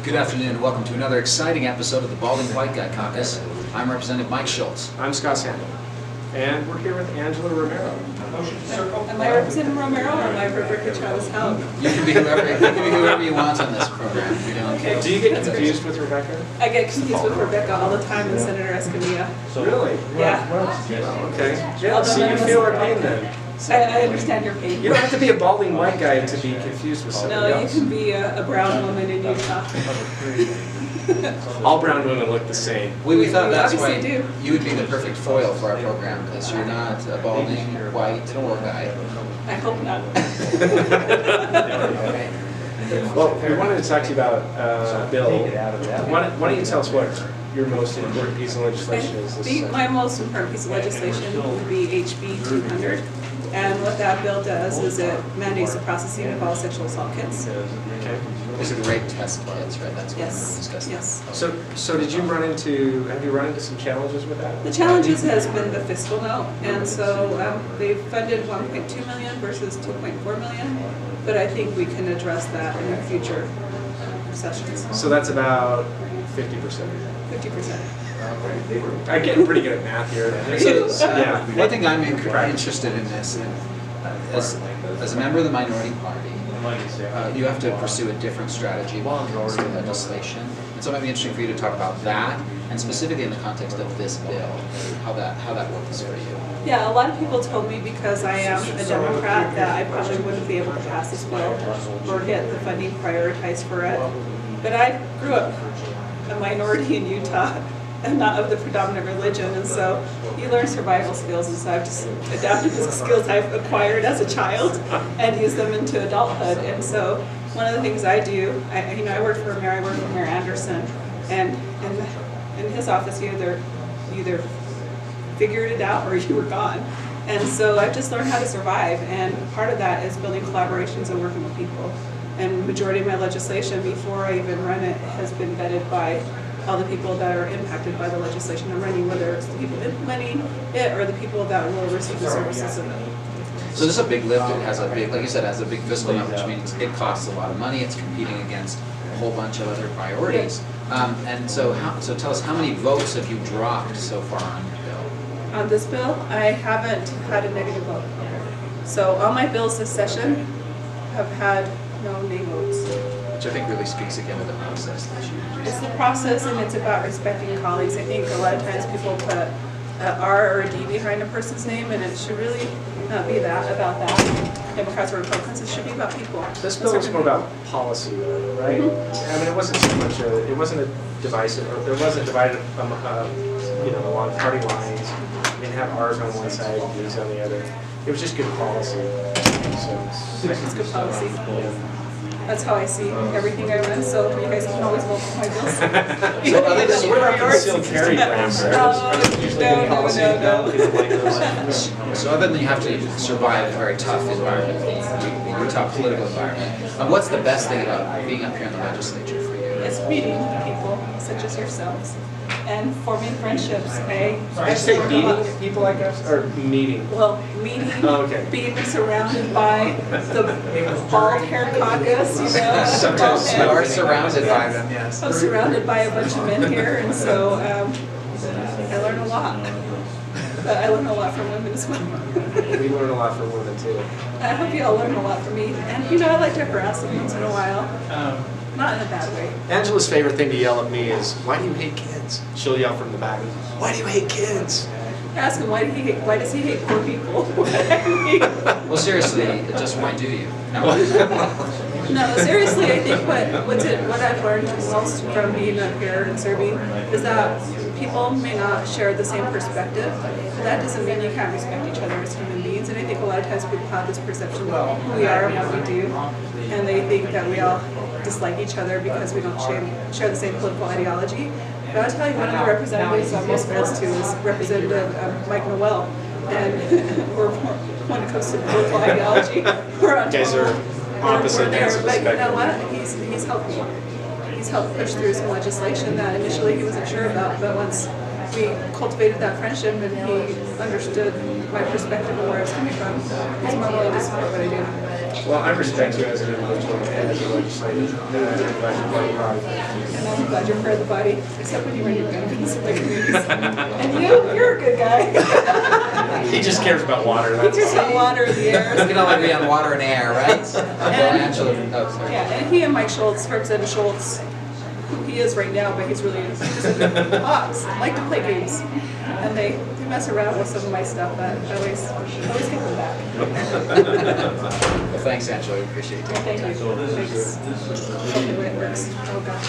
Good afternoon and welcome to another exciting episode of the Balding White Guy Caucus. I'm Representative Mike Schultz. I'm Scott Sandel. And we're here with Angela Romero. Am I representing Romero or am I Rebecca Travis Helm? You can be whoever you want on this program. Okay. Do you get confused with Rebecca? I get confused with Rebecca all the time and Senator Escamilla. Really? Yeah. Okay. Yeah, so you feel our pain then. I understand your pain. You don't have to be a balding white guy to be confused with somebody No, you else. can be a brown woman in Utah. All brown women look the same. We thought We that's why obviously do. you would be the perfect foil for our program because you're not a balding, white, poor guy. I hope not. Well, we wanted to talk to you about a bill. Why don't you tell us what your most important piece of legislation is this session? My most important piece of legislation would be HB 200. And what that bill does is it mandates the processing of all sexual assault kits. Okay. These are the rape test kits, right? That's what we're Yes, discussing. yes. So have you run into some challenges with that? The challenges has been the fiscal note, and so they funded 1.2 million versus 2.4 million, but I think we can address that in future sessions. So that's about 50%. 50%. I'm getting pretty good at math here. Yeah. One thing I'm interested in this, as a member of the minority party, you have to pursue a different strategy when it comes to legislation. And so it might be interesting for you to talk about that, and specifically in the context of this bill, how that works for you. Yeah, a lot of people told me because I am a Democrat that I probably wouldn't be able to pass this bill or get the funding prioritized for it. But I grew up a minority in Utah and not of the predominant religion, and so you learn survival skills, and so I've just adapted the skills I've acquired as a child and used them into adulthood. And so one of the things I do, I work for Mayor Anderson, and in his office you either figured it out or you were gone. And so I've just learned how to survive, and part of that is building collaborations and working with people. And majority of my legislation before I even run it has been vetted by all the people that are impacted by the legislation I'm running, whether it's the people implementing it or the people that will receive the services of it. So this is a big lift. It has a big, like you said, it has a big fiscal number, which means it costs a lot of money. It's competing against a whole bunch of other priorities. And so tell us, how many votes have you dropped so far on your bill? On this bill, I haven't had a negative vote. So all my bills this session have had no nay votes. Which I think really speaks again to the process that you use. It's the process, and it's about respecting colleagues. I think a lot of times people put an R or a D behind a person's name, and it should really not be about that. Democrats or Republicans, it should be about people. This bill is more about policy, right? I mean, it wasn't so much it wasn't a divisive, or it wasn't divided along party lines. You didn't have R's on one side and D's on the other. It was just good policy. It's good policy. That's how I see everything I run, so you guys can always vote for my bills. So other than What about concealed carry grams? No. So other than you have to survive a very tough environment, the Utah political environment, what's the best thing about being up here in the legislature for you? It's meeting people such as yourselves and forming friendships. Did you say meeting people like us, or meeting? Well, meeting, okay. being surrounded by the bald hair caucus, Sometimes you are surrounded by them, yes. I'm surrounded by a bunch of men here, and so I learn a lot. But I learn a lot from women as well. We learn a lot from women too. I hope you all learn a lot from me. And I like to harass them once in a while. Not in a bad way. Angela's favorite thing to yell at me is, "Why do you hate kids?" She'll yell from the back, "Why do you hate kids?" Ask him why does he hate poor people? Well, seriously, just why do you? No. No, seriously, I think what I've learned most from being up here and serving is that people may not share the same perspective, but that doesn't mean you can't respect each other as human beings. And I think a lot of times people have this perception of who we are and what we do, and they think that we all dislike each other because we don't share the same political ideology. But I'll tell you, one of the representatives I'm most close to is Representative Mike Noel, and when it comes to political ideology, we're on You guys are opposite ends of the But you know spectrum. what? He's helped me. He's helped push through some legislation that initially he wasn't sure about, but once we cultivated that friendship and he understood my perspective and where I was coming from, he's more willing to support what I do. Well, I respect you as an individual, as a legislative, party. And I'm glad you're part of the body, except when you run your gun against the communities. And you're a good guy. He just cares about water, He that's cares about all. water and the air. We can all agree on water and air, right? Angela, oh, sorry. Yeah, and he and Mike Schultz, Representative Schultz, who he is right now, but he's really Hawks, like to play games. And they mess around with some of my stuff, but I always get them back. Well, thanks, Angela, we appreciate you taking the Thank time. you. Thanks. Tell me the way it works. Oh, gosh.